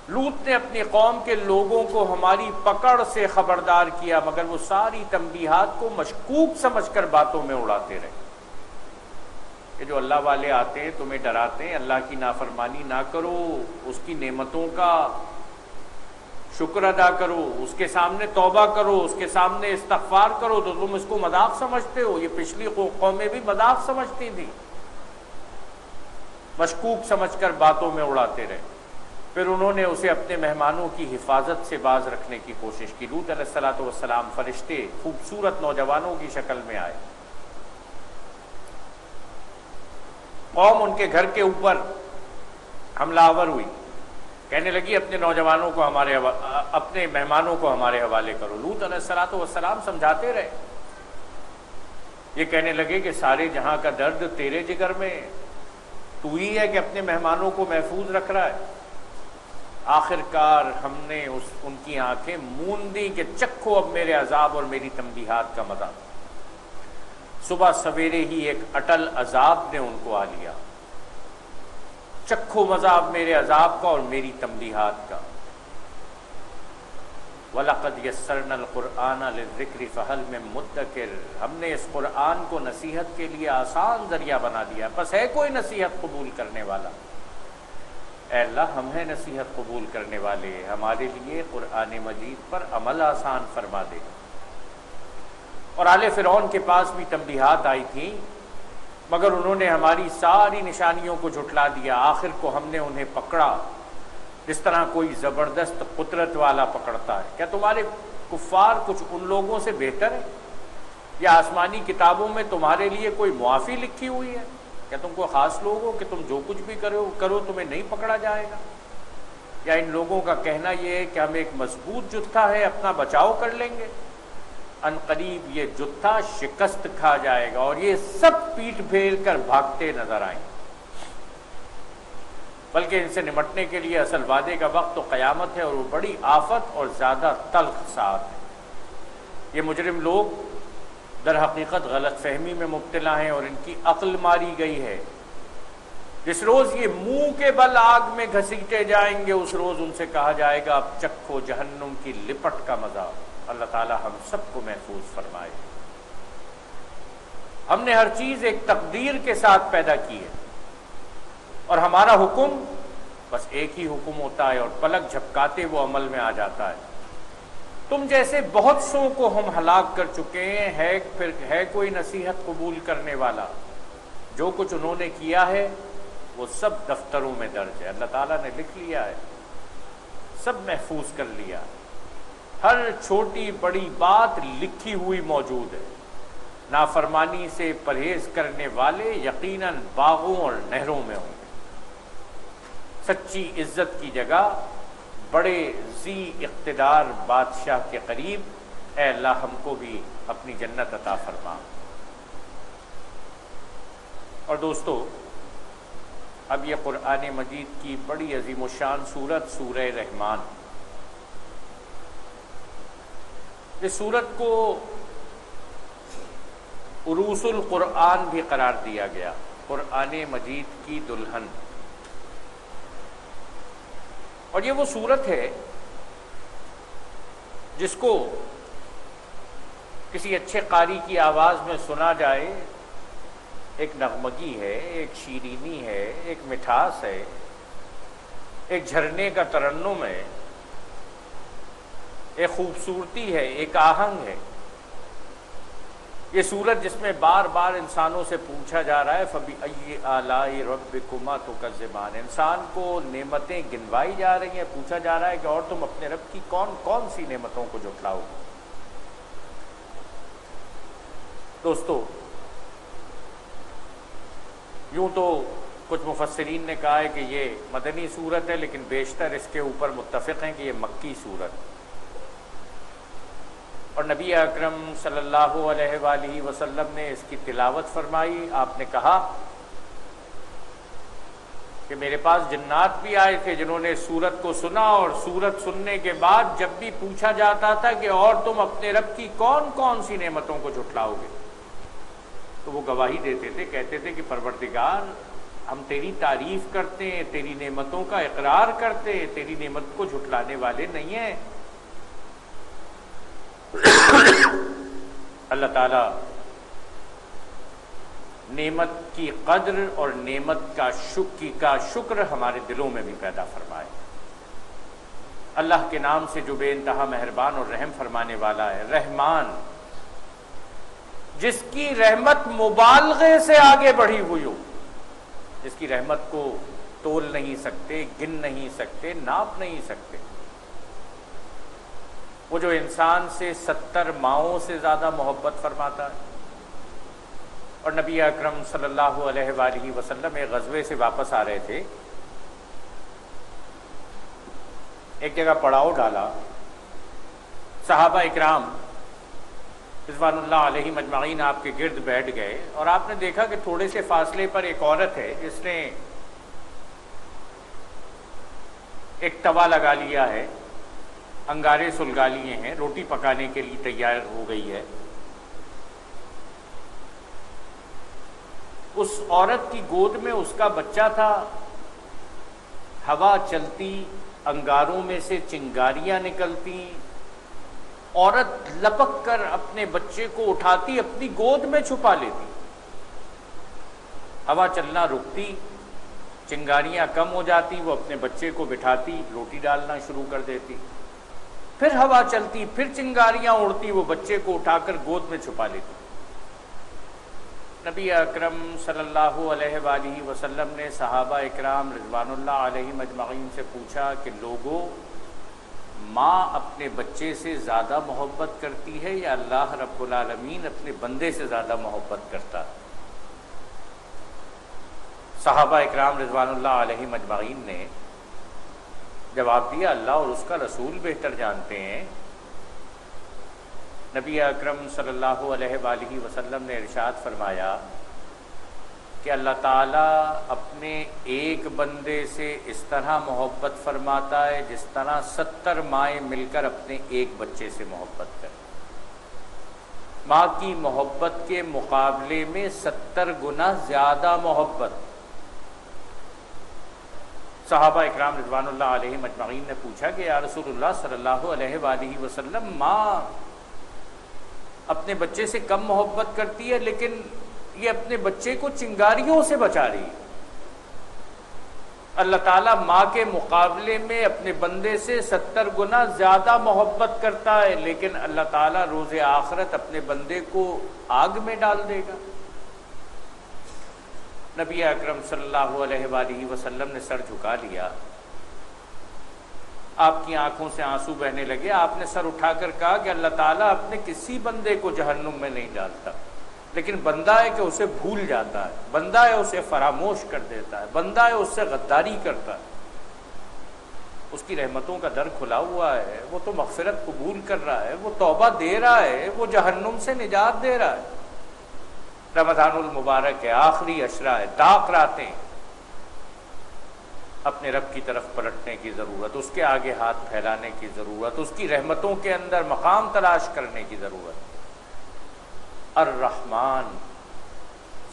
لوط نے اپنی قوم کے لوگوں کو ہماری پکڑ سے خبردار کیا، مگر وہ ساری تنبیہات کو مشکوک سمجھ کر باتوں میں اڑاتے رہے کہ جو اللہ والے آتے ہیں تمہیں ڈراتے ہیں اللہ کی نافرمانی نہ کرو، اس کی نعمتوں کا شکر ادا کرو، اس کے سامنے توبہ کرو، اس کے سامنے استغفار کرو، تو تم اس کو مذاق سمجھتے ہو۔ یہ پچھلی قومیں بھی مذاق سمجھتی تھیں، مشکوک سمجھ کر باتوں میں اڑاتے رہے۔ پھر انہوں نے اسے اپنے مہمانوں کی حفاظت سے باز رکھنے کی کوشش کی۔ لوط علیہ السلام فرشتے خوبصورت نوجوانوں کی شکل میں آئے، قوم ان کے گھر کے اوپر حملہ آور ہوئی، کہنے لگی اپنے نوجوانوں کو اپنے مہمانوں کو ہمارے حوالے کرو۔ لوط علیہ السلام سمجھاتے رہے، یہ کہنے لگے کہ سارے جہاں کا درد تیرے جگر میں، تو ہی ہے کہ اپنے مہمانوں کو محفوظ رکھ رہا ہے۔ آخر کار ہم نے ان کی آنکھیں موند دیں کہ چکھو اب میرے عذاب اور میری تنبیہات کا مزہ۔ صبح سویرے ہی ایک اٹل عذاب نے ان کو آ لیا، چکھو مزہ اب میرے عذاب کا اور میری تنبیہات کا۔ وَلَقَدْ يَسَّرْنَا الْقُرْآنَ لِلذِّكْرِ فَهَلْ مِن مُدَّكِرٍ، ہم نے اس قرآن کو نصیحت کے لیے آسان ذریعہ بنا دیا، بس ہے کوئی نصیحت قبول کرنے والا؟ اے اللہ ہم ہیں نصیحت قبول کرنے والے، ہمارے لیے قرآن مجید پر عمل آسان فرما دے۔ اور آل فرعون کے پاس بھی تنبیہات آئی تھیں، مگر انہوں نے ہماری ساری نشانیوں کو جھٹلا دیا۔ آخر کو ہم نے انہیں پکڑا جس طرح کوئی زبردست قدرت والا پکڑتا ہے۔ کیا تمہارے کفار کچھ ان لوگوں سے بہتر ہے؟ یا آسمانی کتابوں میں تمہارے لیے کوئی معافی لکھی ہوئی ہے؟ کیا تم کوئی خاص لوگ ہو کہ تم جو کچھ بھی کرو تمہیں نہیں پکڑا جائے گا؟ یا ان لوگوں کا کہنا یہ ہے کہ ہم ایک مضبوط جتھا ہے اپنا بچاؤ کر لیں گے، ان قریب یہ جتھا شکست کھا جائے گا اور یہ سب پیٹھ پھیر کر بھاگتے نظر آئیں گے۔ بلکہ ان سے نمٹنے کے لیے اصل وعدے کا وقت تو قیامت ہے، اور وہ بڑی آفت اور زیادہ تلخ ساتھ ہے۔ یہ مجرم لوگ در حقیقت غلط فہمی میں مبتلا ہیں اور ان کی عقل ماری گئی ہے۔ جس روز یہ منہ کے بل آگ میں گھسیٹے جائیں گے اس روز ان سے کہا جائے گا اب چکھو جہنم کی لپٹ کا مزہ۔ اللہ تعالی ہم سب کو محفوظ فرمائے۔ ہم نے ہر چیز ایک تقدیر کے ساتھ پیدا کی ہے، اور ہمارا حکم بس ایک ہی حکم ہوتا ہے، اور پلک جھپکاتے وہ عمل میں آ جاتا ہے۔ تم جیسے بہت سو کو ہم ہلاک کر چکے ہیں، پھر ہے کوئی نصیحت قبول کرنے والا؟ جو کچھ انہوں نے کیا ہے وہ سب دفتروں میں درج ہے، اللہ تعالیٰ نے لکھ لیا ہے، سب محفوظ کر لیا، ہر چھوٹی بڑی بات لکھی ہوئی موجود ہے۔ نافرمانی سے پرہیز کرنے والے یقیناً باغوں اور نہروں میں ہوں گے۔ سچی عزت کی جگہ بڑے ذی اقتدار بادشاہ کے قریب۔ اے اللہ ہم کو بھی اپنی جنت عطا فرما۔ اور دوستو، اب یہ قرآن مجید کی بڑی عظیم الشان سورت سورہ رحمان، اس سورت کو عروس القرآن بھی قرار دیا گیا، قرآن مجید کی دلہن۔ اور یہ وہ سورت ہے جس کو کسی اچھے قاری کی آواز میں سنا جائے، ایک نغمگی ہے، ایک شیرینی ہے، ایک مٹھاس ہے، ایک جھرنے کا ترنم ہے، ایک خوبصورتی ہے، ایک آہنگ ہے۔ یہ سورت جس میں بار بار انسانوں سے پوچھا جا رہا ہے فَبِأَيِّ آلَاءِ رَبِّكُمَا تُكَذِّبَانِ، انسان کو نعمتیں گنوائی جا رہی ہیں، پوچھا جا رہا ہے کہ اور تم اپنے رب کی کون کون سی نعمتوں کو جھٹلاؤ گے۔ دوستو، یوں تو کچھ مفسرین نے کہا ہے کہ یہ مدنی سورت ہے، لیکن بیشتر اس کے اوپر متفق ہیں کہ یہ مکی سورت ہے۔ اور نبی اکرم صلی اللہ علیہ وآلہ وسلم نے اس کی تلاوت فرمائی۔ آپ نے کہا کہ میرے پاس جنات بھی آئے تھے جنہوں نے سورت کو سنا، اور سورت سننے کے بعد جب بھی پوچھا جاتا تھا کہ اور تم اپنے رب کی کون کون سی نعمتوں کو جھٹلاؤ گے، تو وہ گواہی دیتے تھے، کہتے تھے کہ پروردگار ہم تیری تعریف کرتے ہیں، تیری نعمتوں کا اقرار کرتے ہیں، تیری نعمت کو جھٹلانے والے نہیں ہیں۔ اللہ تعالیٰ نعمت کی قدر اور نعمت کا شکر ہمارے دلوں میں بھی پیدا فرمائے۔ اللہ کے نام سے جو بے انتہا مہربان اور رحم فرمانے والا ہے، رحمان، جس کی رحمت مبالغے سے آگے بڑھی ہوئی ہو، جس کی رحمت کو تول نہیں سکتے، گن نہیں سکتے، ناپ نہیں سکتے، وہ جو انسان سے 70 ماؤں سے زیادہ محبت فرماتا ہے۔ اور نبی اکرم صلی اللہ علیہ وآلہ وسلم ایک غزوے سے واپس آ رہے تھے، ایک جگہ پڑاؤ ڈالا، صحابہ اکرام رضوان اللہ علیہ مجمعین آپ کے گرد بیٹھ گئے، اور آپ نے دیکھا کہ تھوڑے سے فاصلے پر ایک عورت ہے جس نے ایک توا لگا لیا ہے، انگارے سلگا لیے ہیں، روٹی پکانے کے لیے تیار ہو گئی ہے۔ اس عورت کی گود میں اس کا بچہ تھا، ہوا چلتی، انگاروں میں سے چنگاریاں نکلتی، عورت لپک کر اپنے بچے کو اٹھاتی، اپنی گود میں چھپا لیتی، ہوا چلنا رکتی، چنگاریاں کم ہو جاتی، وہ اپنے بچے کو بٹھاتی، روٹی ڈالنا شروع کر دیتی، پھر ہوا چلتی، پھر چنگاریاں اڑتی، وہ بچے کو اٹھا کر گود میں چھپا لیتی۔ نبی اکرم صلی اللہ علیہ وآلہ وسلم نے صحابہ اکرام رضوان اللہ علیہ مجمعین سے پوچھا کہ لوگوں، ماں اپنے بچے سے زیادہ محبت کرتی ہے یا اللہ رب العالمین اپنے بندے سے زیادہ محبت کرتا ہے؟ صحابہ اکرام رضوان اللہ علیہ مجمعین نے جواب دیا، اللہ اور اس کا رسول بہتر جانتے ہیں۔ نبی اکرم صلی اللہ علیہ وآلہ وسلم نے ارشاد فرمایا کہ اللہ تعالیٰ اپنے ایک بندے سے اس طرح محبت فرماتا ہے جس طرح 70 مائیں مل کر اپنے ایک بچے سے محبت کریں۔ ماں کی محبت کے مقابلے میں 70 گنا زیادہ محبت۔ صحابہ اکرام رضوان اللہ علیہ مجمعین نے پوچھا کہ یا رسول اللہ صلی اللہ علیہ وآلہ وسلم، ماں اپنے بچے سے کم محبت کرتی ہے لیکن یہ اپنے بچے کو چنگاریوں سے بچا رہی ہے۔ اللہ تعالیٰ ماں کے مقابلے میں اپنے بندے سے 70 گنا زیادہ محبت کرتا ہے، لیکن اللہ تعالیٰ روز آخرت اپنے بندے کو آگ میں ڈال دے گا۔ نبی اکرم صلی اللہ علیہ وآلہ وسلم نے سر جھکا لیا، آپ کی آنکھوں سے آنسو بہنے لگے۔ آپ نے سر اٹھا کر کہا کہ اللہ تعالیٰ اپنے کسی بندے کو جہنم میں نہیں ڈالتا، لیکن بندہ ہے کہ اسے بھول جاتا ہے، بندہ ہے اسے فراموش کر دیتا ہے، بندہ ہے اس سے غداری کرتا ہے۔ اس کی رحمتوں کا در کھلا ہوا ہے، وہ تو مغفرت قبول کر رہا ہے، وہ توبہ دے رہا ہے، وہ جہنم سے نجات دے رہا ہے۔ رمضان المبارک ہے، آخری عشرہ ہے، طاق راتیں، اپنے رب کی طرف پلٹنے کی ضرورت، اس کے آگے ہاتھ پھیلانے کی ضرورت، اس کی رحمتوں کے اندر مقام تلاش کرنے کی ضرورت۔ الرحمن،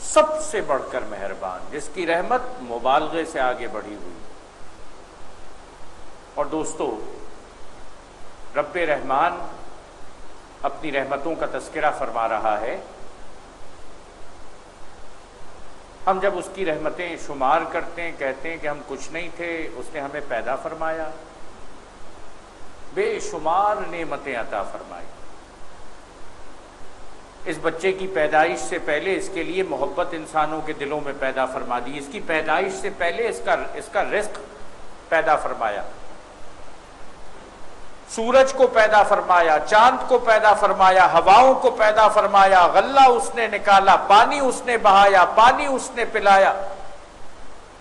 سب سے بڑھ کر مہربان، جس کی رحمت مبالغے سے آگے بڑھی ہوئی۔ اور دوستو، رب رحمان اپنی رحمتوں کا تذکرہ فرما رہا ہے۔ ہم جب اس کی رحمتیں شمار کرتے ہیں، کہتے ہیں کہ ہم کچھ نہیں تھے، اس نے ہمیں پیدا فرمایا، بے شمار نعمتیں عطا فرمائی۔ اس بچے کی پیدائش سے پہلے اس کے لیے محبت انسانوں کے دلوں میں پیدا فرما دی، اس کی پیدائش سے پہلے اس کا رزق پیدا فرمایا، سورج کو پیدا فرمایا، چاند کو پیدا فرمایا، ہواؤں کو پیدا فرمایا، غلہ اس نے نکالا، پانی اس نے بہایا، پانی اس نے پلایا،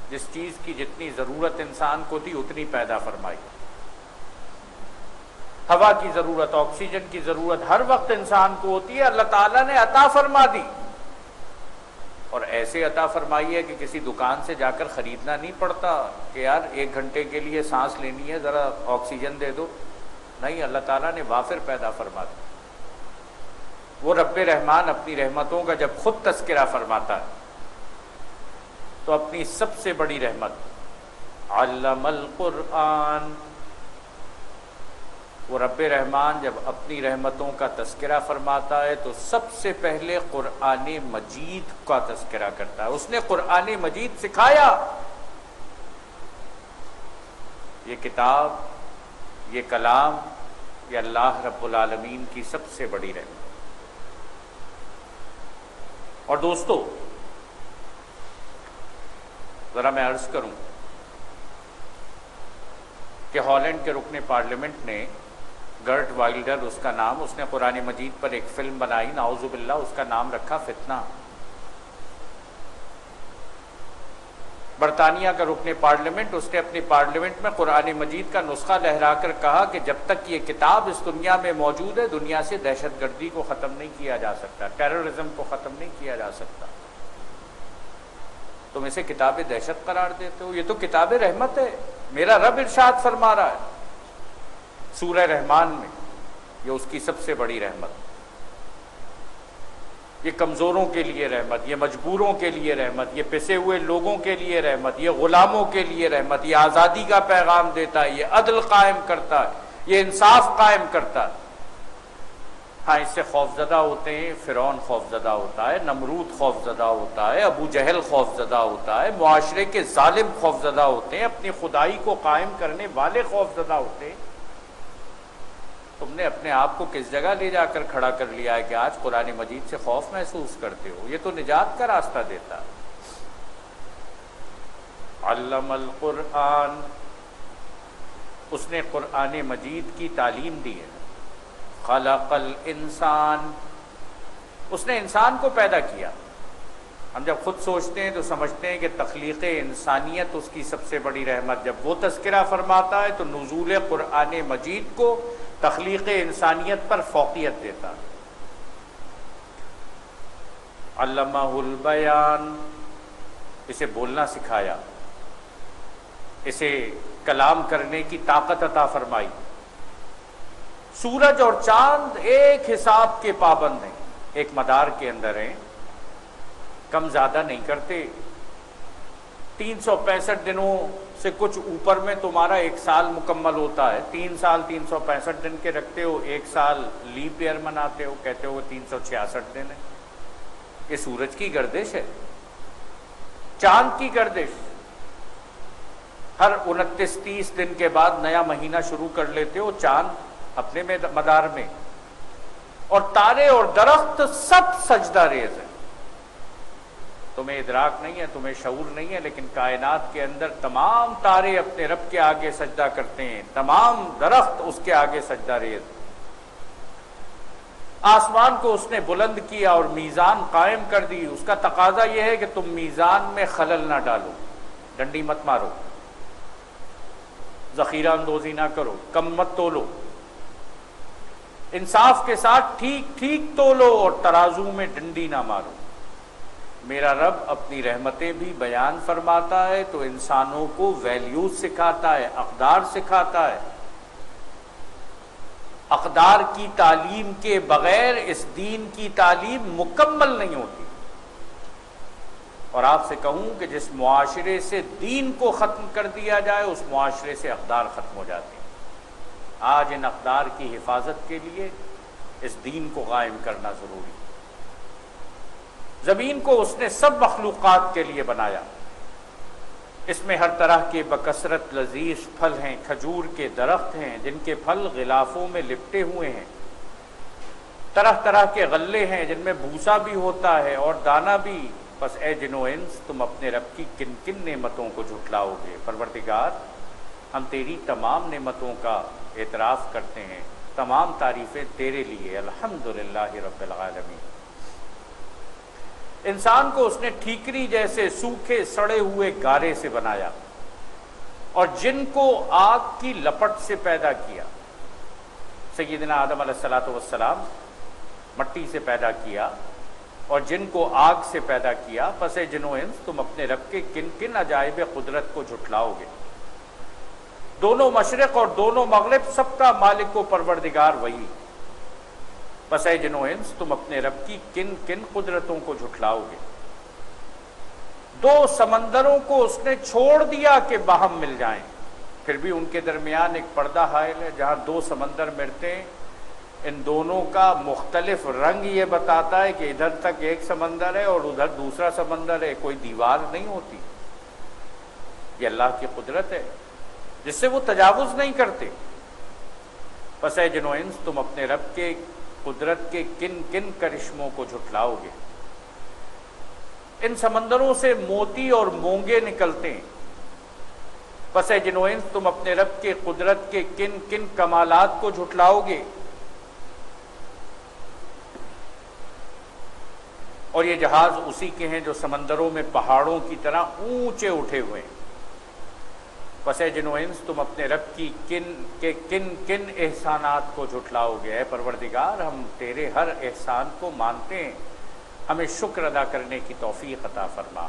جس چیز کی جتنی ضرورت انسان کو تھی اتنی پیدا فرمائی۔ ہوا کی ضرورت، آکسیجن کی ضرورت ہر وقت انسان کو ہوتی ہے، اللہ تعالیٰ نے عطا فرما دی، اور ایسے عطا فرمائی ہے کہ کسی دکان سے جا کر خریدنا نہیں پڑتا کہ یار 1 گھنٹے کے لیے سانس لینی ہے، ذرا آکسیجن دے دو، نہیں، اللہ تعالیٰ نے وافر پیدا فرما دی۔ وہ رب رحمان اپنی رحمتوں کا جب خود تذکرہ فرماتا ہے تو اپنی سب سے بڑی رحمت علم القرآن. وہ رب رحمان جب اپنی رحمتوں کا تذکرہ فرماتا ہے تو سب سے پہلے قرآن مجید کا تذکرہ کرتا ہے. اس نے قرآن مجید سکھایا. یہ کتاب، یہ کلام، یہ اللہ رب العالمین کی سب سے بڑی رحمت. اور دوستو ذرا میں عرض کروں کہ ہالینڈ کے رکن پارلیمنٹ نے گرٹ وائلڈر اس کا نام، اس نے قرآن مجید پر ایک فلم بنائی، نعوذ باللہ اس کا نام رکھا فتنہ. برطانیہ کا رکن پارلیمنٹ، اس نے اپنی پارلیمنٹ میں قرآن مجید کا نسخہ لہرا کر کہا کہ جب تک یہ کتاب اس دنیا میں موجود ہے دنیا سے دہشت گردی کو ختم نہیں کیا جا سکتا، ٹیررزم کو ختم نہیں کیا جا سکتا. تم اسے کتاب دہشت قرار دیتے ہو، یہ تو کتاب رحمت ہے. میرا رب ارشاد فرما رہا ہے سورہ رحمان میں، یہ اس کی سب سے بڑی رحمت. یہ کمزوروں کے لیے رحمت، یہ مجبوروں کے لیے رحمت، یہ پسے ہوئے لوگوں کے لیے رحمت، یہ غلاموں کے لیے رحمت. یہ آزادی کا پیغام دیتا ہے، یہ عدل قائم کرتا ہے، یہ انصاف قائم کرتا ہے. ہاں اس سے خوفزدہ ہوتے ہیں، فرعون خوفزدہ ہوتا ہے، نمرود خوفزدہ ہوتا ہے، ابو جہل خوفزدہ ہوتا ہے، معاشرے کے ظالم خوفزدہ ہوتے ہیں، اپنی خدائی کو قائم کرنے والے خوفزدہ ہوتے ہیں. تم نے اپنے آپ کو کس جگہ لے جا کر کھڑا کر لیا ہے کہ آج قرآن مجید سے خوف محسوس کرتے ہو؟ یہ تو نجات کا راستہ دیتا ہے. علم القرآن، اس نے قرآن مجید کی تعلیم دی ہے. خلق الانسان، اس نے انسان کو پیدا کیا. ہم جب خود سوچتے ہیں تو سمجھتے ہیں کہ تخلیق انسانیت اس کی سب سے بڑی رحمت. جب وہ تذکرہ فرماتا ہے تو نزول قرآن مجید کو تخلیق انسانیت پر فوقیت دیتا. علمہ البیان، اسے بولنا سکھایا، اسے کلام کرنے کی طاقت عطا فرمائی. سورج اور چاند ایک حساب کے پابند ہیں، ایک مدار کے اندر ہیں، کم زیادہ نہیں کرتے. 365 دنوں سے کچھ اوپر میں تمہارا ایک سال مکمل ہوتا ہے. 3 سال 365 دن کے رکھتے ہو، ایک سال لیپ ایئر مناتے ہو، کہتے ہو 366 دن ہے. یہ سورج کی گردش ہے، چاند کی گردش. ہر 29-30 دن کے بعد نیا مہینہ شروع کر لیتے ہو چاند اپنے مدار میں. اور تارے اور درخت سب سجدہ ریز ہیں. تمہیں ادراک نہیں ہے، تمہیں شعور نہیں ہے، لیکن کائنات کے اندر تمام تارے اپنے رب کے آگے سجدہ کرتے ہیں، تمام درخت اس کے آگے سجدہ ریز. آسمان کو اس نے بلند کیا اور میزان قائم کر دی. اس کا تقاضا یہ ہے کہ تم میزان میں خلل نہ ڈالو، ڈنڈی مت مارو، ذخیرہ اندوزی نہ کرو، کم مت تولو، انصاف کے ساتھ ٹھیک ٹھیک تولو اور ترازو میں ڈنڈی نہ مارو. میرا رب اپنی رحمتیں بھی بیان فرماتا ہے تو انسانوں کو ویلیوز سکھاتا ہے، اقدار سکھاتا ہے. اقدار کی تعلیم کے بغیر اس دین کی تعلیم مکمل نہیں ہوتی. اور آپ سے کہوں کہ جس معاشرے سے دین کو ختم کر دیا جائے اس معاشرے سے اقدار ختم ہو جاتے ہیں. آج ان اقدار کی حفاظت کے لیے اس دین کو قائم کرنا ضروری ہے. زمین کو اس نے سب مخلوقات کے لیے بنایا. اس میں ہر طرح کے بکثرت لذیذ پھل ہیں، کھجور کے درخت ہیں جن کے پھل غلافوں میں لپٹے ہوئے ہیں، طرح طرح کے غلے ہیں جن میں بھوسا بھی ہوتا ہے اور دانہ بھی. بس اے جن و انس، تم اپنے رب کی کن کن نعمتوں کو جھٹلاؤ گے؟ پروردگار، ہم تیری تمام نعمتوں کا اعتراف کرتے ہیں، تمام تعریفیں تیرے لیے. الحمدللہ رب العالمین. انسان کو اس نے ٹھیکری جیسے سوکھے سڑے ہوئے گارے سے بنایا اور جن کو آگ کی لپٹ سے پیدا کیا. سیدنا آدم علیہ السلام مٹی سے پیدا کیا اور جن کو آگ سے پیدا کیا. پس جن و انس، تم اپنے رب کے کن کن عجائب قدرت کو جھٹلاؤ گے؟ دونوں مشرق اور دونوں مغرب، سب کا مالک و پروردگار وہی. پس اے جن و انس، تم اپنے رب کی کن کن قدرتوں کو جھٹلاؤ گے؟ دو سمندروں کو اس نے چھوڑ دیا کہ باہم مل جائیں، پھر بھی ان کے درمیان ایک پردہ حائل ہے. جہاں دو سمندر ملتے ہیں ان دونوں کا مختلف رنگ یہ بتاتا ہے کہ ادھر تک ایک سمندر ہے اور ادھر دوسرا سمندر ہے، کوئی دیوار نہیں ہوتی. یہ اللہ کی قدرت ہے جس سے وہ تجاوز نہیں کرتے. پس اے جن و انس تم اپنے رب کے قدرت کے کن کن کرشموں کو جھٹلاؤ گے. ان سمندروں سے موتی اور مونگے نکلتے ہیں. پس اے جن و انس تم اپنے رب کے قدرت کے کن کن کمالات کو جھٹلاؤ گے. اور یہ جہاز اسی کے ہیں جو سمندروں میں پہاڑوں کی طرح اونچے اٹھے ہوئے ہیں. پس اے جن و انس تم اپنے رب کی کن کن احسانات کو جھٹلاؤ گے. اے پروردگار ہم تیرے ہر احسان کو مانتے ہیں، ہمیں شکر ادا کرنے کی توفیق عطا فرما.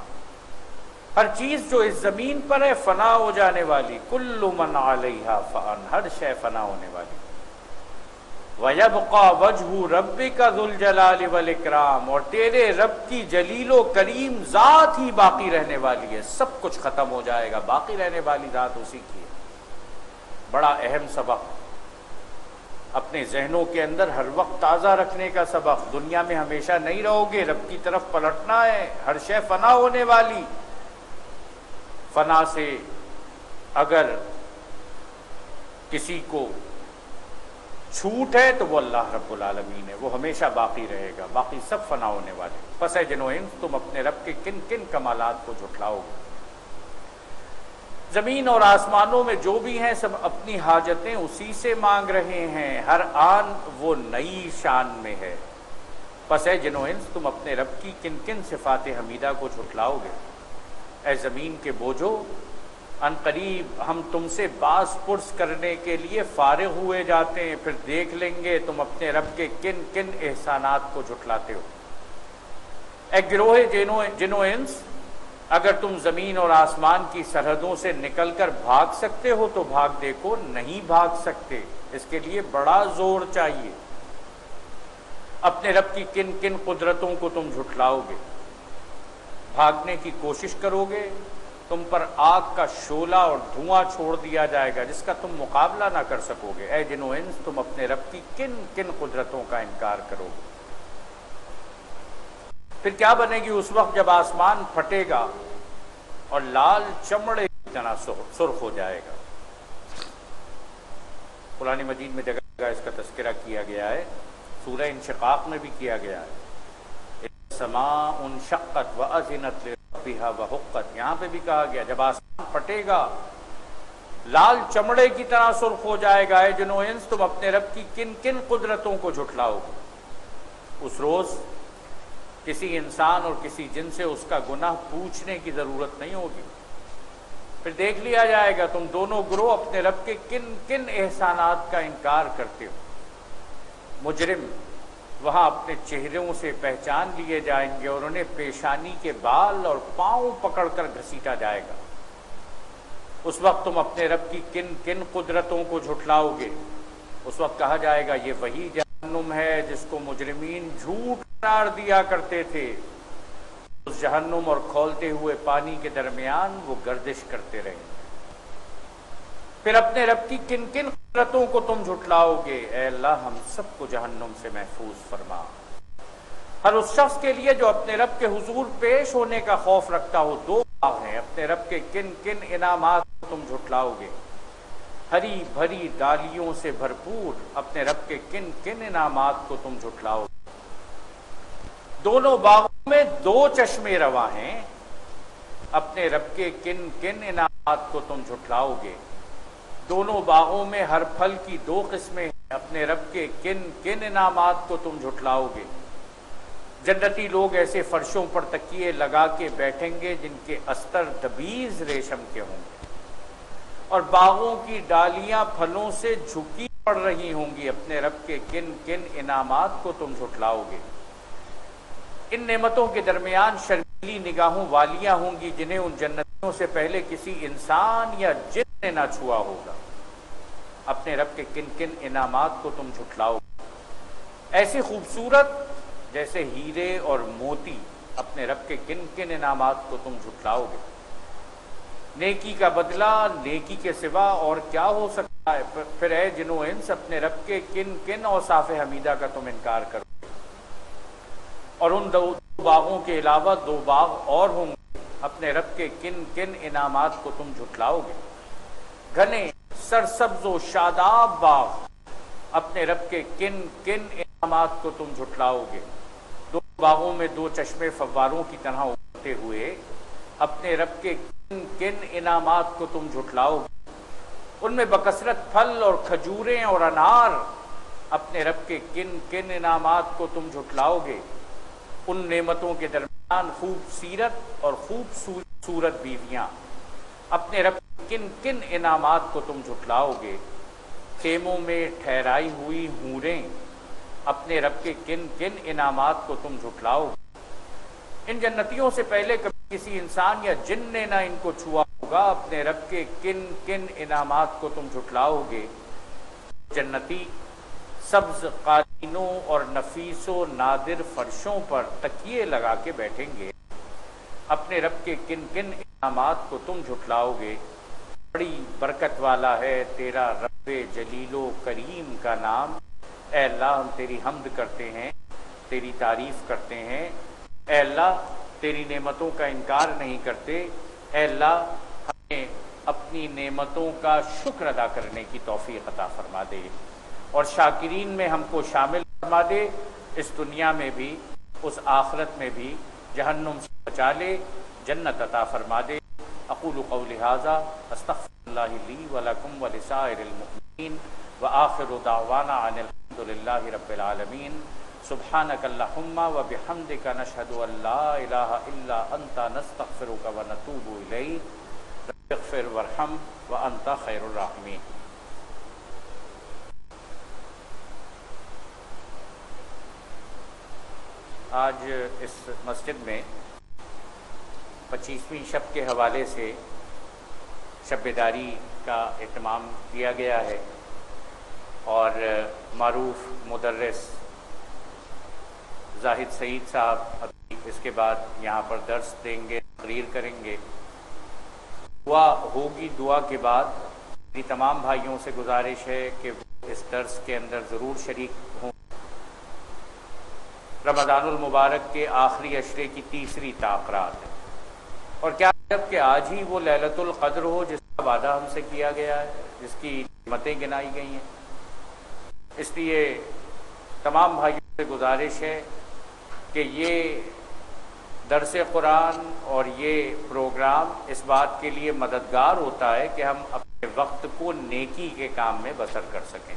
ہر چیز جو اس زمین پر ہے فنا ہو جانے والی، کل من علیہا فان، ہر شے فنا ہونے والی. وَيَبْقَى وَجْهُ رَبِّكَ ذُو الْجَلَالِ وَالْإِكْرَامِ، اور تیرے رب کی جلیل و کریم ذات ہی باقی رہنے والی ہے. سب کچھ ختم ہو جائے گا، باقی رہنے والی ذات اسی کی ہے. بڑا اہم سبق اپنے ذہنوں کے اندر ہر وقت تازہ رکھنے کا سبق. دنیا میں ہمیشہ نہیں رہو گے، رب کی طرف پلٹنا ہے. ہر شے فنا ہونے والی. فنا سے اگر کسی کو چھوٹ ہے تو وہ اللہ رب العالمین ہے، وہ ہمیشہ باقی رہے گا. باقی سب فنا ہونے والے. پس اے جن و انس تم اپنے رب کے کن کن کمالات کو جھٹلاؤ گے. زمین اور آسمانوں میں جو بھی ہیں سب اپنی حاجتیں اسی سے مانگ رہے ہیں. ہر آن وہ نئی شان میں ہے. پس اے جن و انس تم اپنے رب کی کن کن صفات حمیدہ کو جھٹلاؤ گے. اے زمین کے بوجھو، ان قریب ہم تم سے باز پرس کرنے کے لیے فارغ ہوئے جاتے ہیں، پھر دیکھ لیں گے تم اپنے رب کے کن کن احسانات کو جھٹلاتے ہو. اے گروہ جن و انس، اگر تم زمین اور آسمان کی سرحدوں سے نکل کر بھاگ سکتے ہو تو بھاگ دیکھو. نہیں بھاگ سکتے، اس کے لیے بڑا زور چاہیے. اپنے رب کی کن کن قدرتوں کو تم جھٹلاؤ گے. بھاگنے کی کوشش کرو گے، تم پر آگ کا شعلہ اور دھواں چھوڑ دیا جائے گا جس کا تم مقابلہ نہ کر سکو گے. اے جن و انس تم اپنے رب کی کن کن قدرتوں کا انکار کرو گے. پھر کیا بنے گی اس وقت جب آسمان پھٹے گا اور لال چمڑے کی طرح سرخ ہو جائے گا. قرآن مجید میں جگہ جگہ اس کا تذکرہ کیا گیا ہے. سورہ انشقاق میں بھی کیا گیا ہے. السماء انشقت وأذنت لربها وحقت، یہاں پہ بھی کہا گیا جب آسمان پھٹے گا لال چمڑے کی طرح سرخ ہو جائے گا. اے جن و انس تم اپنے رب کی کن کن قدرتوں کو جھٹلاؤ گے. اس روز کسی انسان اور کسی جن سے اس کا گناہ پوچھنے کی ضرورت نہیں ہوگی. پھر دیکھ لیا جائے گا تم دونوں گروہ اپنے رب کے کن کن احسانات کا انکار کرتے ہو. مجرم وہاں اپنے چہروں سے پہچان لیے جائیں گے اور انہیں پیشانی کے بال اور پاؤں پکڑ کر گھسیٹا جائے گا. اس وقت تم اپنے رب کی کن کن قدرتوں کو جھٹلاؤ گے. اس وقت کہا جائے گا یہ وہی جہنم ہے جس کو مجرمین جھوٹ قرار دیا کرتے تھے. اس جہنم اور کھولتے ہوئے پانی کے درمیان وہ گردش کرتے رہیں. پھر اپنے رب کی کن کن قدرتوں کو تم جھٹلاؤ گے. اے اللہ ہم سب کو جہنم سے محفوظ فرما. ہر اس شخص کے لیے جو اپنے رب کے حضور پیش ہونے کا خوف رکھتا ہو دو باغ ہیں. اپنے رب کے کن کن انعامات کو تم جھٹلاؤ گے. ہری بھری ڈالیوں سے بھرپور اپنے رب کے کن کن انعامات کو تم جھٹلاؤ گے. دونوں باغوں میں دو چشمے رواں ہیں. اپنے رب کے کن کن انعامات کو تم جھٹلاؤ گے. دونوں باغوں میں ہر پھل کی دو قسمیں ہیں. اپنے رب کے کن کن انعامات کو تم جھٹلاؤ گے. جنتی لوگ ایسے فرشوں پر تکیے لگا کے بیٹھیں گے جن کے استر دبیز ریشم کے ہوں گے اور باغوں کی ڈالیاں پھلوں سے جھکی پڑ رہی ہوں گی. اپنے رب کے کن کن انعامات کو تم جھٹلاؤ گے. ان نعمتوں کے درمیان شرمیلی نگاہوں والیاں ہوں گی جنہیں ان جنتوں سے پہلے کسی انسان یا جن نے نہ چھوا ہوگا. اپنے رب کے کن کن انعامات کو تم جھٹلاؤ گے. ایسی خوبصورت جیسے ہیرے اور موتی اپنے رب کے کن کن انعامات کو تم جھٹلاؤ گے؟ نیکی کا بدلہ نیکی کے سوا اور کیا ہو سکتا ہے؟ پھر اے جن و انس اپنے رب کے کن کن اوصاف حمیدہ کا تم انکار کرو گے؟ اور ان دو باغوں کے علاوہ 2 باغ اور ہوں گے، اپنے رب کے کن کن انعامات کو تم جھٹلاؤ گے؟ گھنے سرسبز و شاداب باغ، اپنے رب کے کن کن انعامات کو تم جھٹلاؤ گے؟ 2 باغوں میں 2 چشمے فواروں کی طرح ابھرتے ہوئے، اپنے رب کے کن کن انعامات کو تم جھٹلاؤ گے؟ ان میں بکثرت پھل اور کھجوریں اور انار، اپنے رب کے کن کن انعامات کو تم جھٹلاؤ گے؟ ان نعمتوں کے درمیان خوبصورت اور خوبصورت بیویاں، اپنے رب کے کن کن انعامات کو تم جھٹلاؤ گے؟ خیموں میں ٹھہرائی ہوئی حوریں، اپنے رب کے کن کن انعامات کو تم جھٹلاؤ گے؟ ان جنتیوں سے پہلے کبھی کسی انسان یا جن نے نہ ان کو چھوا ہوگا، اپنے رب کے کن کن انعامات کو تم جھٹلاؤ گے؟ جنتی سبز قالینوں اور نفیس و نادر فرشوں پر تکیے لگا کے بیٹھیں گے، اپنے رب کے کن کن انعامات کو تم جھٹلاؤ گے؟ بڑی برکت والا ہے تیرا رب جلیل و کریم کا نام، اے اللہ ہم تیری حمد کرتے ہیں، تیری تعریف کرتے ہیں، اے اللہ تیری نعمتوں کا انکار نہیں کرتے، اے اللہ ہمیں اپنی نعمتوں کا شکر ادا کرنے کی توفیق عطا فرما دے، اور شاکرین میں ہم کو شامل فرما دے، اس دنیا میں بھی اس آخرت میں بھی، جہنم سے بچا لے، جنت عطا فرما دے۔ اقول قولی ھذا استغفر اللہ لی ولکم ولسائر المؤمنین وآخر دعوانا ان الحمد للہ رب العالمین۔ سبحانک اللہم وبحمدک نشہد ان لا الہ الا انت نستغفرک ونتوب الیک، رب اغفر وارحم وانت خیر الراحمین۔ آج اس مسجد میں 25ویں شب کے حوالے سے شب بیداری کا اہتمام کیا گیا ہے، اور معروف مدرس زاہد سعید صاحب ابھی اس کے بعد یہاں پر درس دیں گے، تقریر کریں گے، دعا ہوگی۔ دعا کے بعد میری تمام بھائیوں سے گزارش ہے کہ وہ اس درس کے اندر ضرور شریک ہوں۔ رمضان المبارک کے آخری عشرے کی تیسری تاخرات ہے، اور کیا جب کہ آج ہی وہ لیلۃ القدر ہو جس کا وعدہ ہم سے کیا گیا ہے، جس کی نعمتیں گنائی گئی ہیں۔ اس لیے تمام بھائیوں سے گزارش ہے کہ یہ درس قرآن اور یہ پروگرام اس بات کے لیے مددگار ہوتا ہے کہ ہم اپنے وقت کو نیکی کے کام میں بسر کر سکیں۔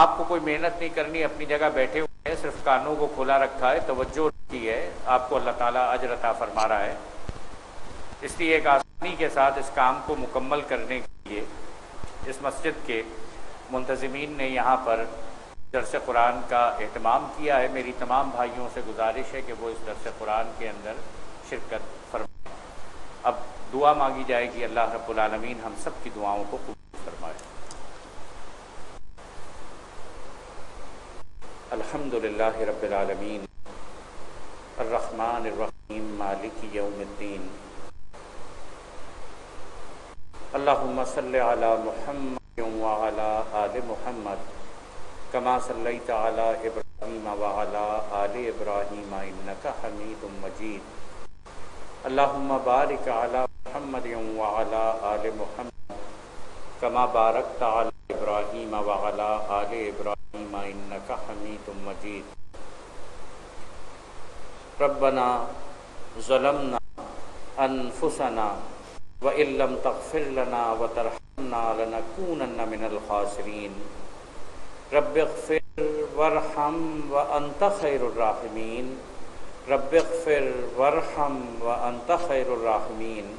آپ کو کوئی محنت نہیں کرنی، اپنی جگہ بیٹھے ہوئے ہیں، صرف کانوں کو کھلا رکھا ہے، توجہ کی ہے، آپ کو اللہ تعالیٰ اجر عطا فرما رہا ہے۔ اس لیے ایک آسانی کے ساتھ اس کام کو مکمل کرنے کے لیے اس مسجد کے منتظمین نے یہاں پر درس قرآن کا اہتمام کیا ہے۔ میری تمام بھائیوں سے گزارش ہے کہ وہ اس درس قرآن کے اندر شرکت فرمائیں۔ اب دعا مانگی جائے گی، اللہ رب العالمین ہم سب کی دعاؤں کو قبول فرمائے۔ الحمد للہ رب العالمین الرحمن الرحیم مالک یوم الدین، اللہم صل علی محمد وعلی آل محمد کما صلیت علی ابراہیم وعلی آل ابراہیم انک حمید مجید، اللہم بارک علی محمد وعلی آل محمد کما بارکت علی ابراہیم وعلی آل ابراہیم انک حمید مجید۔ ربنا ظلمنا انفسنا وإن لم تغفر لنا وترحمنا لنكونن من الخاسرین، رب اغفر وارحم وانت خیر الراحمین، رب اغفر وارحم وانت خیر الراحمین،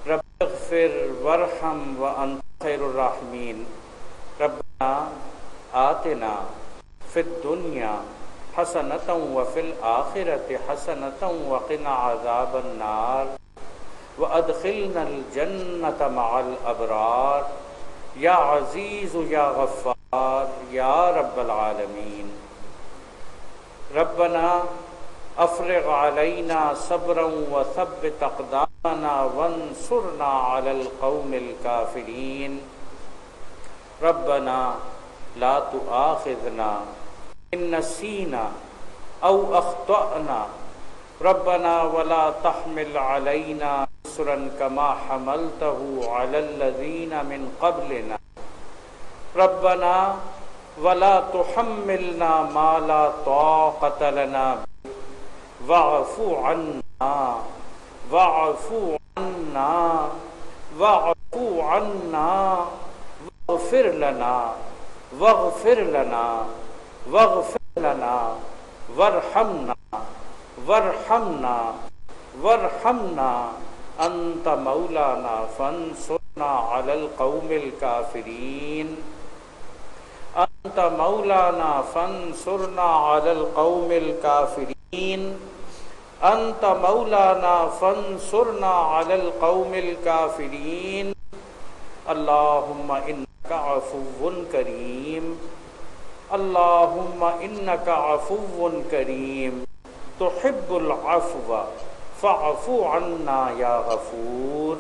رب اغفر وارحم وانت خیر الراحمین۔ ربنا آتنا فی الدنیا حسنۃ وفی الآخرۃ حسنۃ وقنا عذاب النار وادخلنا الجنۃ مع الابرار، یا عزیز یا غفار یا رب العالمین۔ ربنا افرغ علینا صبرا وثبت اقدامنا وانصرنا علی القوم الکافرین ربنا لا تؤاخذنا ان نسینا او اخطأنا ربنا ولا تحمل علینا اصرا كما حملته على الذين من قبلنا ربنا ولا تحملنا ما لا طاقة لنا واعف عنا واعف عنا واعف عنا واغفر لنا واغفر لنا واغفر لنا وارحمنا وارحمنا وارحمنا انت مولانا فانصرنا على القوم الكافرين انت مولانا فانصرنا على القوم الكافرين انت مولانا فانصرنا على القوم الكافرين اللهم انك عفو كريم اللهم انك عفو كريم تحب العفو فاعف عنا یا غفور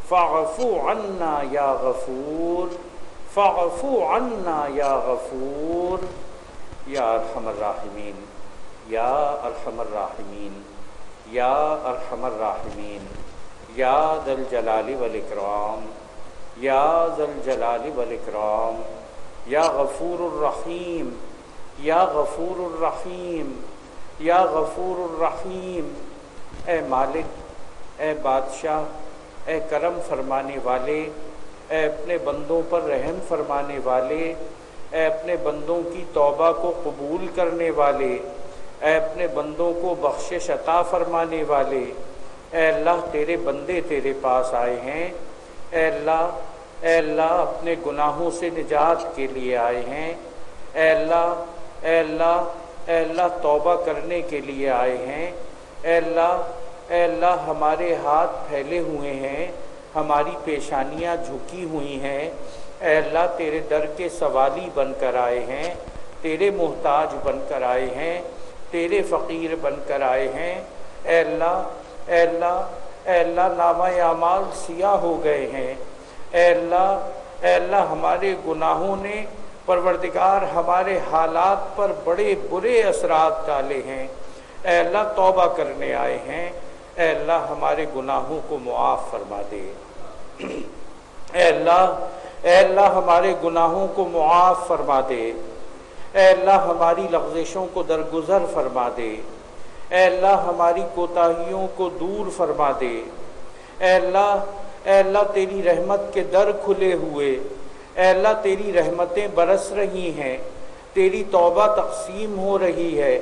فاعف عنا یا غفور فاعف عنا یا غفور یا ارحم الراحمین یا ارحم الراحمین یا ارحم الراحمین یا ذا الجلال والاکرام یا ذا الجلال والاکرام یا غفور الرحیم یا غفور الرحیم یا غفور الرحیم اے مالک، اے بادشاہ، اے کرم فرمانے والے، اے اپنے بندوں پر رحم فرمانے والے، اے اپنے بندوں کی توبہ کو قبول کرنے والے، اے اپنے بندوں کو بخشش عطا فرمانے والے، اے اللہ تیرے بندے تیرے پاس آئے ہیں، اے اللہ اپنے گناہوں سے نجات کے لیے آئے ہیں، اے اللہ اے اللہ اے اللہ توبہ کرنے کے لیے آئے ہیں، اے اللہ ہمارے ہاتھ پھیلے ہوئے ہیں، ہماری پیشانیاں جھکی ہوئی ہیں، اے اللہ تیرے در کے سوالی بن کر آئے ہیں، تیرے محتاج بن کر آئے ہیں، تیرے فقیر بن کر آئے ہیں، اے اللہ نامہ اعمال سیاہ ہو گئے ہیں، اے اللہ ہمارے گناہوں نے پروردگار ہمارے حالات پر بڑے برے اثرات ڈالے ہیں، اے اللہ توبہ کرنے آئے ہیں، اے اللہ ہمارے گناہوں کو معاف فرما دے، اے اللہ ہمارے گناہوں کو معاف فرما دے، اے اللہ ہماری لغزشوں کو درگزر فرما دے، اے اللہ ہماری کوتاہیوں کو دور فرما دے، اے اللہ تیری رحمت کے در کھلے ہوئے، اے اللہ تیری رحمتیں برس رہی ہیں، تیری توبہ تقسیم ہو رہی ہے،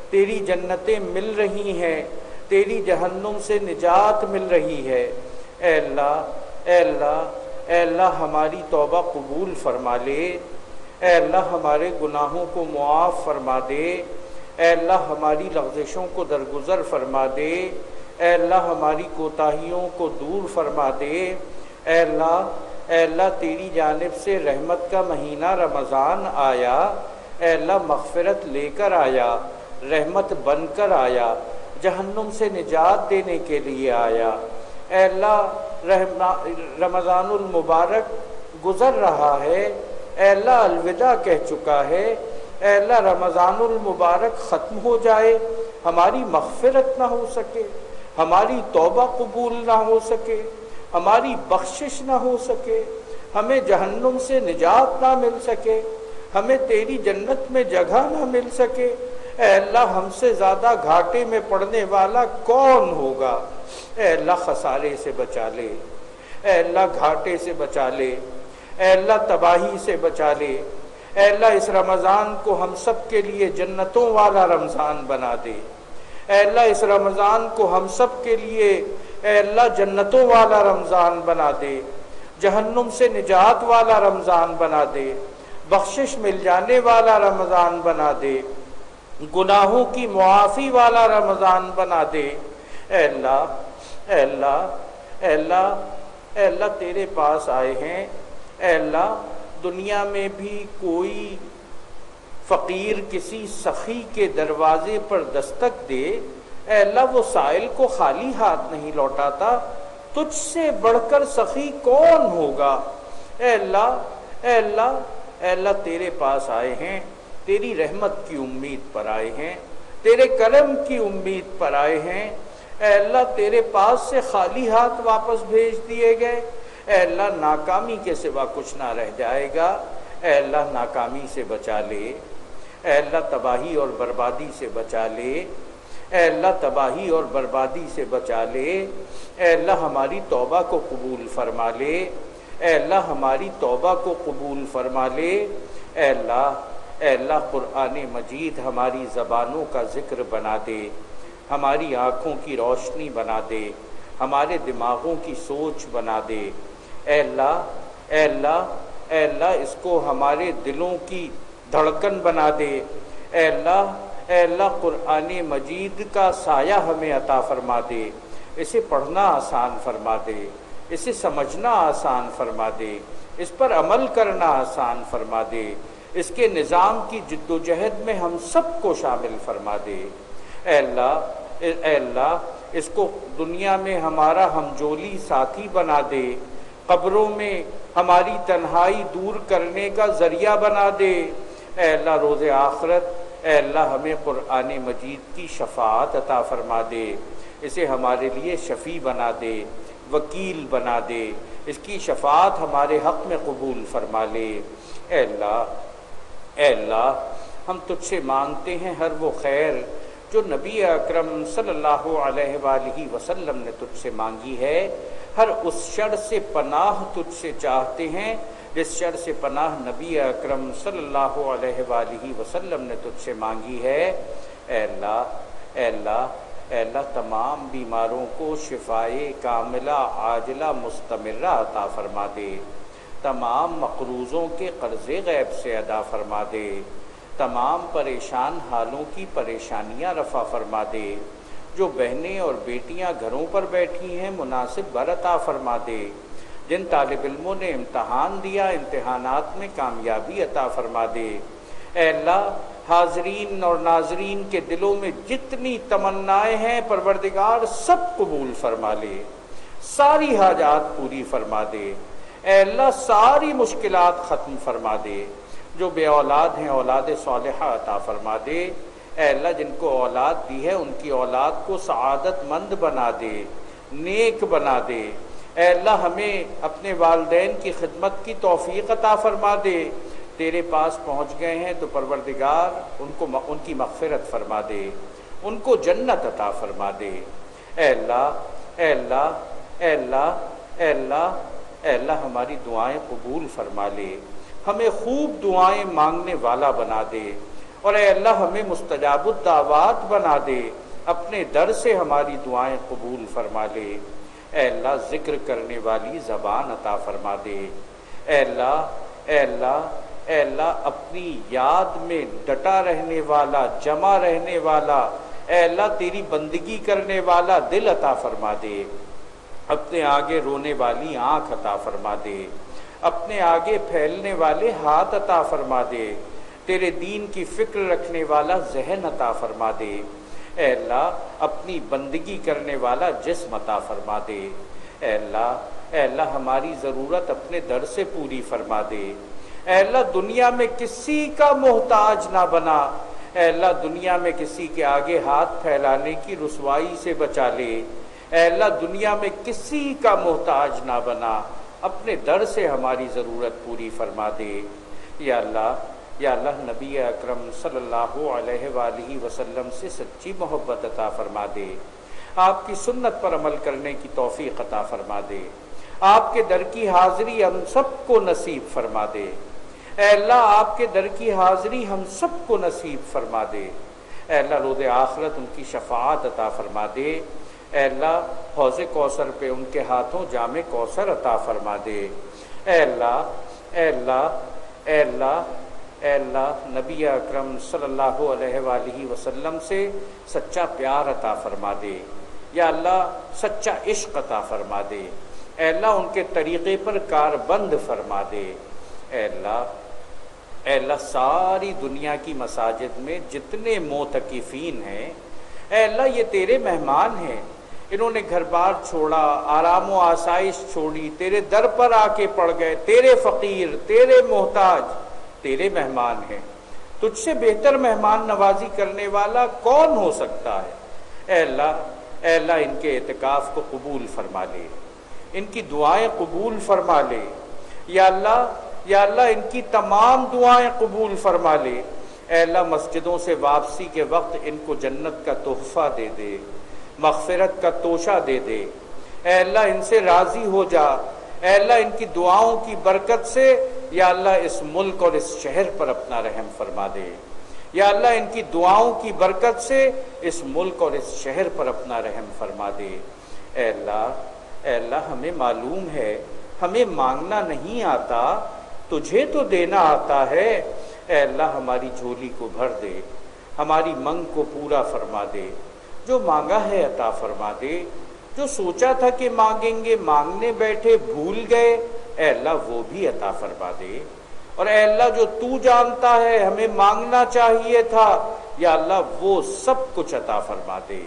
تیری جنتیں مل رہی ہیں، تیری جہنم سے نجات مل رہی ہے، اے اللہ ہماری توبہ قبول فرما لے، اے اللہ ہمارے گناہوں کو معاف فرما دے، اے اللہ ہماری لغزشوں کو درگزر فرما دے، اے اللہ ہماری کوتاہیوں کو دور فرما دے، اے اللہ تیری جانب سے رحمت کا مہینہ رمضان آیا، اے اللہ مغفرت لے کر آیا، رحمت بن کر آیا، جہنم سے نجات دینے کے لیے آیا، اے اللہ رمضان المبارک گزر رہا ہے، اے اللہ الوداع کہہ چکا ہے، اے اللہ رمضان المبارک ختم ہو جائے، ہماری مغفرت نہ ہو سکے، ہماری توبہ قبول نہ ہو سکے، ہماری بخشش نہ ہو سکے، ہمیں جہنم سے نجات نہ مل سکے، ہمیں تیری جنت میں جگہ نہ مل سکے، اے اللہ ہم سے زیادہ گھاٹے میں پڑنے والا کون ہوگا؟ اے اللہ خسارے سے بچا لے، اے اللہ گھاٹے سے بچا لے، اے اللہ تباہی سے بچا لے، اے اللہ اس رمضان کو ہم سب کے لیے جنتوں والا رمضان بنا دے، اے اللہ اس رمضان کو ہم سب کے لیے اے اللہ جنتوں والا رمضان بنا دے، جہنم سے نجات والا رمضان بنا دے، بخشش مل جانے والا رمضان بنا دے، گناہوں کی معافی والا رمضان بنا دے، اے اللہ اے اللہ اے اللہ اے اللہ تیرے پاس آئے ہیں، اے اللہ دنیا میں بھی کوئی فقیر کسی سخی کے دروازے پر دستک دے، اے اللہ وہ سائل کو خالی ہاتھ نہیں لوٹاتا، تجھ سے بڑھ کر سخی کون ہوگا؟ اے اللہ اے اللہ اے اللہ تیرے پاس آئے ہیں، تیری رحمت کی امید پر آئے ہیں، تیرے کرم کی امید پر آئے ہیں۔ اے اللہ تیرے پاس سے خالی ہاتھ واپس بھیج دیے گئے، اے اللہ ناکامی کے سوا کچھ نہ رہ جائے گا، اے اللہ ناکامی سے بچا لے، اے اللہ تباہی اور بربادی سے بچا لے، اے اللہ تباہی اور بربادی سے بچا لے، اے اللہ ہماری توبہ کو قبول فرما لے، اے اللہ ہماری توبہ کو قبول فرما لے، اے اللہ قرآن مجید ہماری زبانوں کا ذکر بنا دے، ہماری آنکھوں کی روشنی بنا دے، ہمارے دماغوں کی سوچ بنا دے، اے اللہ اے اللہ اے اللہ اس کو ہمارے دلوں کی دھڑکن بنا دے، اے اللہ قرآن مجید کا سایہ ہمیں عطا فرما دے، اسے پڑھنا آسان فرما دے، اسے سمجھنا آسان فرما دے، اس پر عمل کرنا آسان فرما دے، اس کے نظام کی جد و جہد میں ہم سب کو شامل فرما دے، اے اللہ اس کو دنیا میں ہمارا ہمجولی ساتھی بنا دے، قبروں میں ہماری تنہائی دور کرنے کا ذریعہ بنا دے، اے اللہ روز آخرت اے اللہ ہمیں قرآن مجید کی شفاعت عطا فرما دے، اسے ہمارے لیے شفیع بنا دے، وکیل بنا دے، اس کی شفاعت ہمارے حق میں قبول فرما لے، اے اللہ ہم تجھ سے مانگتے ہیں ہر وہ خیر جو نبی اکرم صلی اللہ علیہ وآلہ وسلم نے تجھ سے مانگی ہے، ہر اس شر سے پناہ تجھ سے چاہتے ہیں جس شر سے پناہ نبی اکرم صلی اللہ علیہ وآلہ وسلم نے تجھ سے مانگی ہے، اے اللہ تمام بیماروں کو شفائے کاملہ عاجلہ مستمرہ عطا فرما دے، تمام مقروضوں کے قرض غیب سے ادا فرما دے، تمام پریشان حالوں کی پریشانیاں رفع فرما دے، جو بہنیں اور بیٹیاں گھروں پر بیٹھی ہیں مناسب بر عطا فرما دے، جن طالب علموں نے امتحان دیا امتحانات میں کامیابی عطا فرما دے، اے اللہ حاضرین اور ناظرین کے دلوں میں جتنی تمنائیں ہیں پروردگار سب قبول فرما لے، ساری حاجات پوری فرما دے، اے اللہ ساری مشکلات ختم فرما دے، جو بے اولاد ہیں اولاد صالحہ عطا فرما دے، اے اللہ جن کو اولاد دی ہے ان کی اولاد کو سعادت مند بنا دے، نیک بنا دے، اے اللہ ہمیں اپنے والدین کی خدمت کی توفیق عطا فرما دے، تیرے پاس پہنچ گئے ہیں تو پروردگار ان کی مغفرت فرما دے، ان کو جنت عطا فرما دے، اے اللہ اے اللہ اے اللہ اے اللہ اے اللہ ہماری دعائیں قبول فرما لے، ہمیں خوب دعائیں مانگنے والا بنا دے، اور اے اللہ ہمیں مستجاب الدعوات بنا دے، اپنے در سے ہماری دعائیں قبول فرما لے، اے اللہ ذکر کرنے والی زبان عطا فرما دے، اے اللہ اے اللہ اے اللہ اپنی یاد میں ڈٹا رہنے والا جمع رہنے والا اے اللہ تیری بندگی کرنے والا دل عطا فرما دے، اپنے آگے رونے والی آنکھ عطا فرما دے، اپنے آگے پھیلنے والے ہاتھ عطا فرما دے، تیرے دین کی فکر رکھنے والا ذہن عطا فرما دے، اے اللہ اپنی بندگی کرنے والا جسم عطا فرما دے، اے اللہ ہماری ضرورت اپنے در سے پوری فرما دے، اے اللہ دنیا میں کسی کا محتاج نہ بنا، اے اللہ دنیا میں کسی کے آگے ہاتھ پھیلانے کی رسوائی سے بچا لے، اے اللہ دنیا میں کسی کا محتاج نہ بنا، اپنے در سے ہماری ضرورت پوری فرما دے، یا اللہ نبی اکرم صلی اللہ علیہ وآلہ وسلم سے سچی محبت عطا فرما دے، آپ کی سنت پر عمل کرنے کی توفیق عطا فرما دے، آپ کے در کی حاضری ہم سب کو نصیب فرما دے، اے اللہ آپ کے در کی حاضری ہم سب کو نصیب فرما دے، اے اللہ روز آخرت ان کی شفاعت عطا فرما دے، اے اللہ حوض کوثر پہ ان کے ہاتھوں جام کوثر عطا فرما دے، اے اللہ اے اللہ اے اللہ اے اللہ نبی اکرم صلی اللہ علیہ وآلہ وسلم سے سچا پیار عطا فرما دے، یا اللہ سچا عشق عطا فرما دے، اے اللہ ان کے طریقے پر کاربند فرما دے، اے اللہ اے اللہ ساری دنیا کی مساجد میں جتنے معتکفین ہیں، اے اللہ یہ تیرے مہمان ہیں، انہوں نے گھر بار چھوڑا، آرام و آسائش چھوڑی، تیرے در پر آ کے پڑ گئے، تیرے فقیر، تیرے محتاج، تیرے مہمان ہیں، تجھ سے بہتر مہمان نوازی کرنے والا کون ہو سکتا ہے؟ اے اللہ ان کے اعتکاف کو قبول فرما لے، ان کی دعائیں قبول فرما لے، یا اللہ ان کی تمام دعائیں قبول فرما لے۔ اے اللہ مسجدوں سے واپسی کے وقت ان کو جنت کا تحفہ دے دے، مغفرت کا توشہ دے دے۔ اے اللہ ان سے راضی ہو جا، اے اللہ ان کی دعاؤں کی برکت سے یا اللہ اس ملک اور اس شہر پر اپنا رحم فرما دے، یا اللہ ان کی دعاؤں کی برکت سے اس ملک اور اس شہر پر اپنا رحم فرما دے۔ اے اللہ ہمیں معلوم ہے ہمیں مانگنا نہیں آتا، تجھے تو دینا آتا ہے۔ اے اللہ ہماری جھولی کو بھر دے، ہماری منگ کو پورا فرما دے، جو مانگا ہے عطا فرما دے، جو سوچا تھا کہ مانگیں گے مانگنے بیٹھے بھول گئے، اے اللہ وہ بھی عطا فرما دے، اور اے اللہ جو تو جانتا ہے ہمیں مانگنا چاہیے تھا، یا اللہ وہ سب کچھ عطا فرما دے۔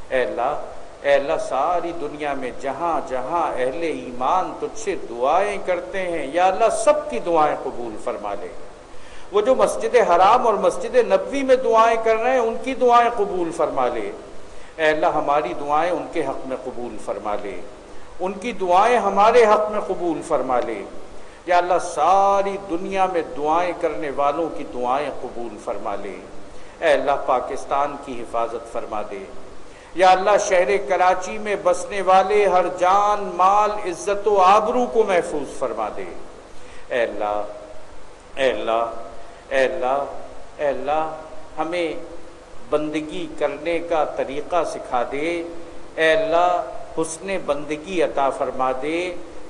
اے اللہ ساری دنیا میں جہاں جہاں اہل ایمان تجھ سے دعائیں کرتے ہیں، یا اللہ سب کی دعائیں قبول فرما لے۔ وہ جو مسجد حرام اور مسجد نبوی میں دعائیں کر رہے ہیں ان کی دعائیں قبول فرما لے۔ اے اللہ ہماری دعائیں ان کے حق میں قبول فرما لے، ان کی دعائیں ہمارے حق میں قبول فرما لے۔ یا اللہ ساری دنیا میں دعائیں کرنے والوں کی دعائیں قبول فرما لے۔ اے اللہ پاکستان کی حفاظت فرما دے، یا اللہ شہر کراچی میں بسنے والے ہر جان مال عزت و آبرو کو محفوظ فرما دے۔ اے اللہ ہمیں بندگی کرنے کا طریقہ سکھا دے، اے اللہ حسن بندگی عطا فرما دے،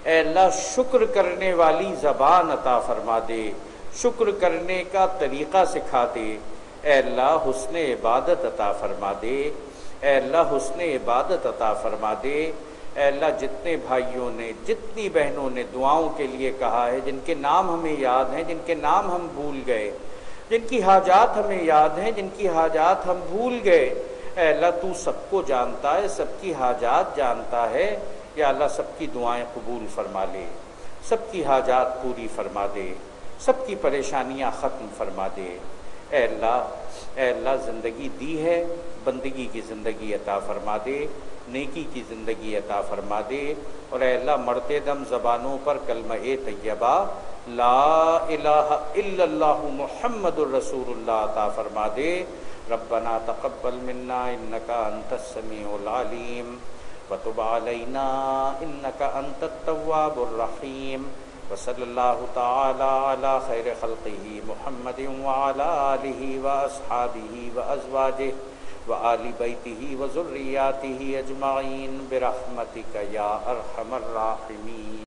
اے اللہ شکر کرنے والی زبان عطا فرما دے، شکر کرنے کا طریقہ سکھا دے، اے اللہ حسن عبادت عطا فرما دے، اے اللہ حسن عبادت عطا فرما دے۔ اے اللہ جتنے بھائیوں نے جتنی بہنوں نے دعاؤں کے لیے کہا ہے، جن کے نام ہمیں یاد ہیں، جن کے نام ہم بھول گئے، جن کی حاجات ہمیں یاد ہیں، جن کی حاجات ہم بھول گئے، اے اللہ تو سب کو جانتا ہے، سب کی حاجات جانتا ہے، یا اللہ سب کی دعائیں قبول فرما لے، سب کی حاجات پوری فرما دے، سب کی پریشانیاں ختم فرما دے۔ اے اللہ زندگی دی ہے، بندگی کی زندگی عطا فرما دے، نیکی کی زندگی عطا فرما دے، اور اے اللہ مرتے دم زبانوں پر کلمہ طیبہ لا الہ الا اللہ محمد الرسول اللہ عطا فرما دے۔ ربنا تقبل منا انک انت السمیع العلیم وتب علینا انک انت التواب الرحیم، وصلی اللہ تعالی علی خیر خلقہ محمد وعلی آلہ واصحابہ وازواجہ وآل بیتہ وذریاتہ اجمعین برحمتک یا ارحم الراحمین۔